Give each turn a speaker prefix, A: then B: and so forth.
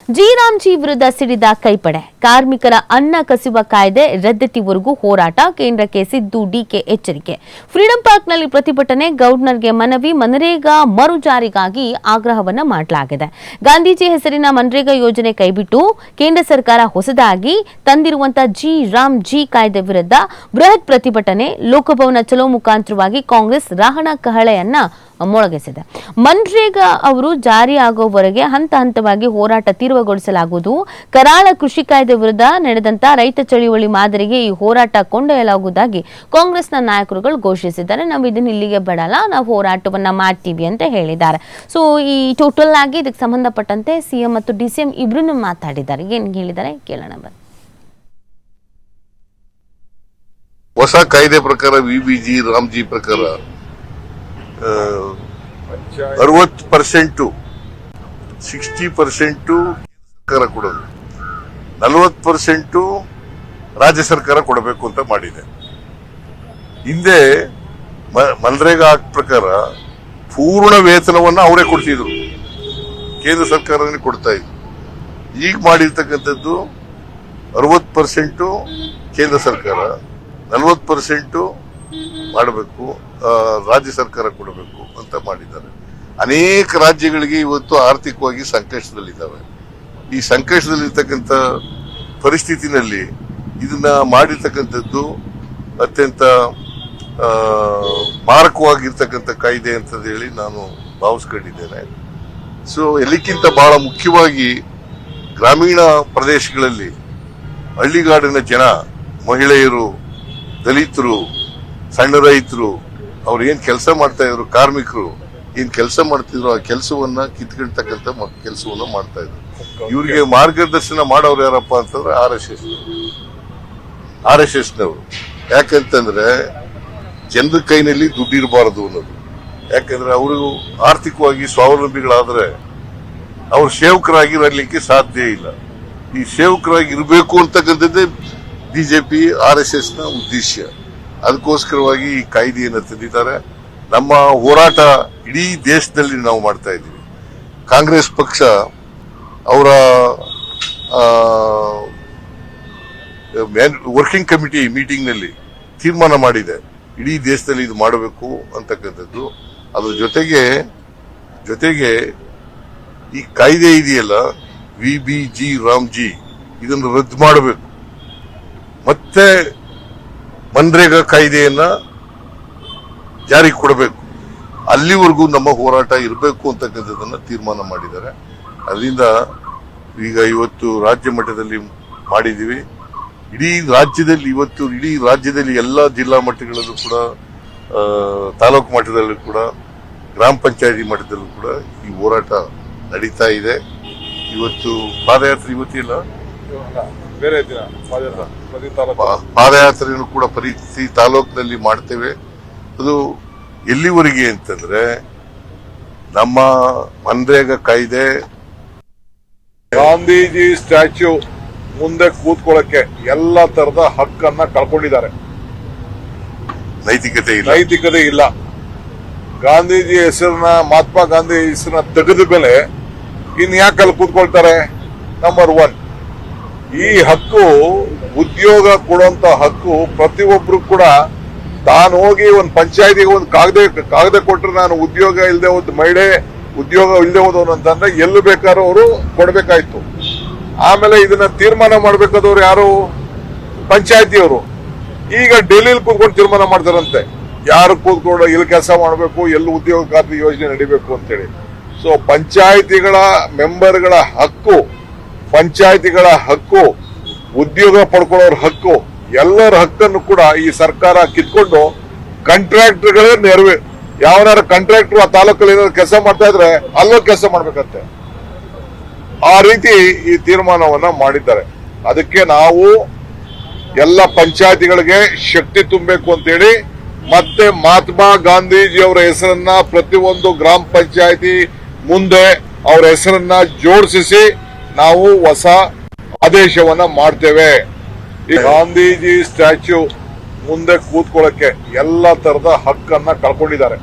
A: G ವಿರುದ್ಧ ಸಿಡಿದ ಕೈಪಡೆ ಕಾರ್ಮಿಕರ ಅನ್ನ ಕಸಿಯುವ ಕಾಯ್ದೆ ರದ್ದತಿವರೆಗೂ ಹೋರಾಟ ಕೇಂದ್ರಕ್ಕೆ ಸಿದ್ದು ಡಿಕೆ ಎಚ್ಚರಿಕೆ ಫ್ರೀಡಂ ಪಾರ್ಕ್ನಲ್ಲಿ ಪ್ರತಿಭಟನೆ ಗವರ್ನರ್ಗೆ ಮನವಿ ಮನರೇಗಾ ಮರು ಜಾರಿಗಾಗಿ ಆಗ್ರಹವನ್ನ ಮಾಡಲಾಗಿದೆ ಗಾಂಧೀಜಿ ಹೆಸರಿನ ಮನರೇಗಾ ಯೋಜನೆ ಕೈಬಿಟ್ಟು ಕೇಂದ್ರ ಸರ್ಕಾರ ಹೊಸದಾಗಿ ತಂದಿರುವಂತಹ ಜಿ ಕಾಯ್ದೆ ವಿರುದ್ಧ ಬೃಹತ್ ಪ್ರತಿಭಟನೆ ಲೋಕಭವನ ಚಲೋ ಮುಖಾಂತರವಾಗಿ ಕಾಂಗ್ರೆಸ್ ರಾಹಣ ಕಹಳೆಯನ್ನ ಮೊಳಗಿಸಿದೆ ಮನ್ರೇಗಾ ಅವರು ಜಾರಿಯಾಗುವವರೆಗೆ ಹಂತ ಹಂತವಾಗಿ ಹೋರಾಟ ತೀವ್ರಗೊಳಿಸಲಾಗುವುದು ಕರಾಳ ಕೃಷಿ ಕಾಯ್ದೆ ವಿರುದ್ಧ ನಡೆದಂತ ರೈತ ಚಳುವಳಿ ಮಾದರಿಗೆ ಈ ಹೋರಾಟ ಕೊಂಡೊಯ್ಯಲಾಗುವುದಾಗಿ ಕಾಂಗ್ರೆಸ್ನ ನಾಯಕರುಗಳು ಘೋಷಿಸಿದ್ದಾರೆ ನಾವು ಇದನ್ನ ಇಲ್ಲಿಗೆ ಬಿಡಲ್ಲ ನಾವು ಹೋರಾಟವನ್ನ ಮಾಡ್ತೀವಿ ಅಂತ ಹೇಳಿದ್ದಾರೆ ಸೊ ಈ ಟೋಟಲ್ ಆಗಿ ಇದಕ್ಕೆ ಸಂಬಂಧಪಟ್ಟಂತೆ ಸಿಎಂ ಮತ್ತು ಡಿಸಿಎಂ ಇಬ್ರು ಮಾತಾಡಿದ್ದಾರೆ ಏನ್ ಹೇಳಿದ್ದಾರೆ ಕೇಳೋಣ ಬನ್ನಿ
B: ಹೊಸ ಕಾಯ್ದೆ ಪ್ರಕಾರ ವಿಬಿಜಿ ರಾಮ್ಜಿ ಪ್ರಕಾರ 60% 60% ಸರ್ಕಾರ ಕೊಡೋದು 40% ರಾಜ್ಯ ಸರ್ಕಾರ ಕೊಡಬೇಕು ಅಂತ ಮಾಡಿದೆ ಹಿಂದೆ ಮನ್ರೇಗಾ ಆಕ್ಟ್ ಪ್ರಕಾರ ಪೂರ್ಣ ವೇತನವನ್ನ ಅವರೇ ಕೊಡ್ತಿದ್ರು ಕೇಂದ್ರ ಸರ್ಕಾರನೇ ಕೊಡ್ತಾ ಇದ್ರು ಈಗ ಮಾಡಿರ್ತಕ್ಕಂಥದ್ದು 60% ಕೇಂದ್ರ ಸರ್ಕಾರ 40% ಮಾಡಬೇಕು ರಾಜ್ಯ ಸರ್ಕಾರ ಕೊಡಬೇಕು ಅಂತ ಮಾಡಿದ್ದಾರೆ ಅನೇಕ ರಾಜ್ಯಗಳಿಗೆ ಇವತ್ತು ಆರ್ಥಿಕವಾಗಿ ಸಂಕಷ್ಟದಲ್ಲಿದ್ದಾವೆ ಈ ಸಂಕಷ್ಟದಲ್ಲಿರ್ತಕ್ಕಂಥ ಪರಿಸ್ಥಿತಿನಲ್ಲಿ ಇದನ್ನ ಮಾಡಿರ್ತಕ್ಕಂಥದ್ದು ಅತ್ಯಂತ ಮಾರಕವಾಗಿರ್ತಕ್ಕಂಥ ಕಾಯ್ದೆ ಅಂತ ಹೇಳಿ ನಾನು ಭಾವಿಸ್ಕೊಂಡಿದ್ದೇನೆ ಸೊ ಎಲ್ಲಕ್ಕಿಂತ ಬಹಳ ಮುಖ್ಯವಾಗಿ ಗ್ರಾಮೀಣ ಪ್ರದೇಶಗಳಲ್ಲಿ ಹಳ್ಳಿಗಾಡಿನ ಜನ ಮಹಿಳೆಯರು ದಲಿತರು ಸಣ್ಣ ರೈತರು ಅವ್ರು ಏನ್ ಕೆಲಸ ಮಾಡ್ತಾ ಇದ್ರು ಕಾರ್ಮಿಕರು ಏನ್ ಕೆಲಸ ಮಾಡ್ತಿದ್ರು ಆ ಕೆಲಸವನ್ನ ಕಿತ್ಕೊಳ್ತಕ್ಕಂಥ ಕೆಲಸವನ್ನ ಮಾಡ್ತಾ ಇದ್ರು ಇವ್ರಿಗೆ ಮಾರ್ಗದರ್ಶನ ಮಾಡೋರು ಯಾರಪ್ಪ ಅಂತಂದ್ರೆ ಆರ್ ಎಸ್ ಎಸ್ನವರು ಯಾಕಂತಂದ್ರೆ ಜನರ ಕೈನಲ್ಲಿ ದುಡ್ಡಿರಬಾರದು ಅನ್ನೋದು ಯಾಕಂದ್ರೆ ಅವರು ಆರ್ಥಿಕವಾಗಿ ಸ್ವಾವಲಂಬಿಗಳಾದ್ರೆ ಅವ್ರು ಸೇವಕರಾಗಿ ಬರಲಿಕ್ಕೆ ಸಾಧ್ಯ ಇಲ್ಲ ಈ ಸೇವಕರಾಗಿ ಇರಬೇಕು ಅಂತಕ್ಕಂಥದ್ದೇ ಬಿಜೆಪಿ ಆರ್ ಎಸ್ ಎಸ್ ನ ಉದ್ದೇಶ ಅದಕ್ಕೋಸ್ಕರವಾಗಿ ಈ ಕಾಯ್ದೆಯನ್ನು ತಂದಿದ್ದಾರೆ ನಮ್ಮ ಹೋರಾಟ ಇಡೀ ದೇಶದಲ್ಲಿ ನಾವು ಮಾಡ್ತಾ ಇದ್ದೀವಿ ಕಾಂಗ್ರೆಸ್ ಪಕ್ಷ ಅವರ ವರ್ಕಿಂಗ್ ಕಮಿಟಿ ಮೀಟಿಂಗ್ ನಲ್ಲಿ ತೀರ್ಮಾನ ಮಾಡಿದೆ ಇಡೀ ದೇಶದಲ್ಲಿ ಇದು ಮಾಡಬೇಕು ಅಂತಕ್ಕಂಥದ್ದು ಅದ್ರ ಜೊತೆಗೆ ಈ ಕಾಯ್ದೆ ಇದೆಯಲ್ಲ ವಿಬಿಜಿ ರಾಮ್ಜಿ ಇದನ್ನು ರದ್ದು ಮಾಡಬೇಕು ಮತ್ತೆ ಮನ್ರೇಗಾ ಕಾಯ್ದೆಯನ್ನ ಜಾರಿಗೆ ಕೊಡಬೇಕು ಅಲ್ಲಿವರೆಗೂ ನಮ್ಮ ಹೋರಾಟ ಇರಬೇಕು ಅಂತಕ್ಕಂಥದ್ದನ್ನ ತೀರ್ಮಾನ ಮಾಡಿದ್ದಾರೆ ಅದರಿಂದ ಈಗ ಇವತ್ತು ರಾಜ್ಯ ಮಟ್ಟದಲ್ಲಿ ಮಾಡಿದೀವಿ ಇಡೀ ರಾಜ್ಯದಲ್ಲಿ ಎಲ್ಲ ಜಿಲ್ಲಾ ಮಟ್ಟಗಳಲ್ಲೂ ಕೂಡ ತಾಲೂಕು ಮಟ್ಟದಲ್ಲೂ ಕೂಡ ಗ್ರಾಮ ಪಂಚಾಯತಿ ಮಟ್ಟದಲ್ಲೂ ಕೂಡ ಈ ಹೋರಾಟ ನಡೀತಾ ಇದೆ ಇವತ್ತು ಪಾದಯಾತ್ರೆ ಇವತ್ತಿಲ್ಲ
C: ಬೇರೆ ದಿನ
B: ಪಾದಯಾತ್ರೆಯನ್ನು ಕೂಡ ಪ್ರತಿ ತಾಲೂಕಿನಲ್ಲಿ ಮಾಡ್ತೇವೆ ಅದು ಎಲ್ಲಿವರೆಗೆ ಅಂತಂದ್ರೆ ನಮ್ಮ ಮನ್ರೇಗಾ ಕಾಯ್ದೆ
C: ಗಾಂಧೀಜಿ ಸ್ಟ್ಯಾಚ್ಯೂ ಮುಂದೆ ಕೂತ್ಕೊಳ್ಳಕ್ಕೆ ಎಲ್ಲ ತರದ ಹಕ್ಕನ್ನ ಕಳ್ಕೊಂಡಿದ್ದಾರೆ ನೈತಿಕತೆ ಇಲ್ಲ ಗಾಂಧೀಜಿ ಹೆಸರನ್ನ ಮಹಾತ್ಮ ಗಾಂಧಿ ಹೆಸರನ್ನ ತೆಗೆದ ಮೇಲೆ ಇನ್ ಯಾಕೆ ಅಲ್ಲಿ ಕೂತ್ಕೊಳ್ತಾರೆ ನಂಬರ್ 1 ಈ ಹಕ್ಕು ಉದ್ಯೋಗ ಕೊಡುವಂತ ಹಕ್ಕು ಪ್ರತಿಯೊಬ್ರು ಕೂಡ ತಾನು ಹೋಗಿ ಒಂದು ಪಂಚಾಯತಿಗೆ ಒಂದು ಕಾಗದ ಕೊಟ್ಟರೆ ನಾನು ಉದ್ಯೋಗ ಇಲ್ಲದೆ ಹೋದ ಮಹಿಳೆ ಉದ್ಯೋಗ ಇಲ್ಲದೆ ಹೋದವನು ಅಂತಂದ್ರೆ ಎಲ್ಲೂ ಬೇಕಾದ್ರೂ ಅವರು ಕೊಡ್ಬೇಕಾಯ್ತು ಆಮೇಲೆ ಇದನ್ನ ತೀರ್ಮಾನ ಮಾಡ್ಬೇಕಾದವ್ರು ಯಾರು ಪಂಚಾಯತಿಯವರು ಈಗ ಡೆಲ್ಲಿಲಿ ಕೂತ್ಕೊಂಡು ತೀರ್ಮಾನ ಮಾಡ್ತಾರಂತೆ ಯಾರು ಕೂತ್ಕೊಂಡು ಎಲ್ಲಿ ಕೆಲಸ ಮಾಡಬೇಕು ಎಲ್ಲಿ ಉದ್ಯೋಗ ಖಾತ್ರಿ ಯೋಜನೆ ನಡಿಬೇಕು ಅಂತೇಳಿ ಸೊ ಪಂಚಾಯತಿಗಳ ಮೆಂಬರ್ಗಳ ಹಕ್ಕು ಉದ್ಯೋಗ ಪಡ್ಕೊಳ್ಳೋರ ಹಕ್ಕು ಎಲ್ಲರ ಹಕ್ಕನ್ನು ಕೂಡ ಈ ಸರ್ಕಾರ ಕಿತ್ಕೊಂಡು ಕಾಂಟ್ರಾಕ್ಟರ್ಗಳೇ ನೆರವೇ ಯಾವನಾರ ಕಾಂಟ್ರಾಕ್ಟರ್ ಆ ತಾಲೂಕಲ್ಲಿ ಏನಾದ್ರು ಕೆಲಸ ಮಾಡ್ತಾ ಇದ್ರೆ ಅಲ್ಲೋ ಕೆಲಸ ಮಾಡ್ಬೇಕಂತೆ ಆ ರೀತಿ ಈ ತೀರ್ಮಾನವನ್ನ ಮಾಡಿದ್ದಾರೆ ಅದಕ್ಕೆ ನಾವು ಎಲ್ಲ ಪಂಚಾಯತಿಗಳಿಗೆ ಶಕ್ತಿ ತುಂಬಬೇಕು ಅಂತೇಳಿ ಮತ್ತೆ ಮಹಾತ್ಮ ಗಾಂಧೀಜಿ ಅವರ ಹೆಸರನ್ನ ಪ್ರತಿಯೊಂದು ಗ್ರಾಮ ಪಂಚಾಯತಿ ಮುಂದೆ ಅವರ ಹೆಸರನ್ನ ಜೋಡಿಸಿ ನಾವು ಹೊಸ ಆದೇಶವನ್ನ ಮಾಡ್ತೇವೆ ಈ ಗಾಂಧೀಜಿ ಸ್ಟ್ಯಾಚ್ಯೂ ಮುಂದೆ ಕೂತ್ಕೊಳ್ಳಕ್ಕೆ ಎಲ್ಲ ತರದ ಹಕ್ಕನ್ನ ಕಳ್ಕೊಂಡಿದ್ದಾರೆ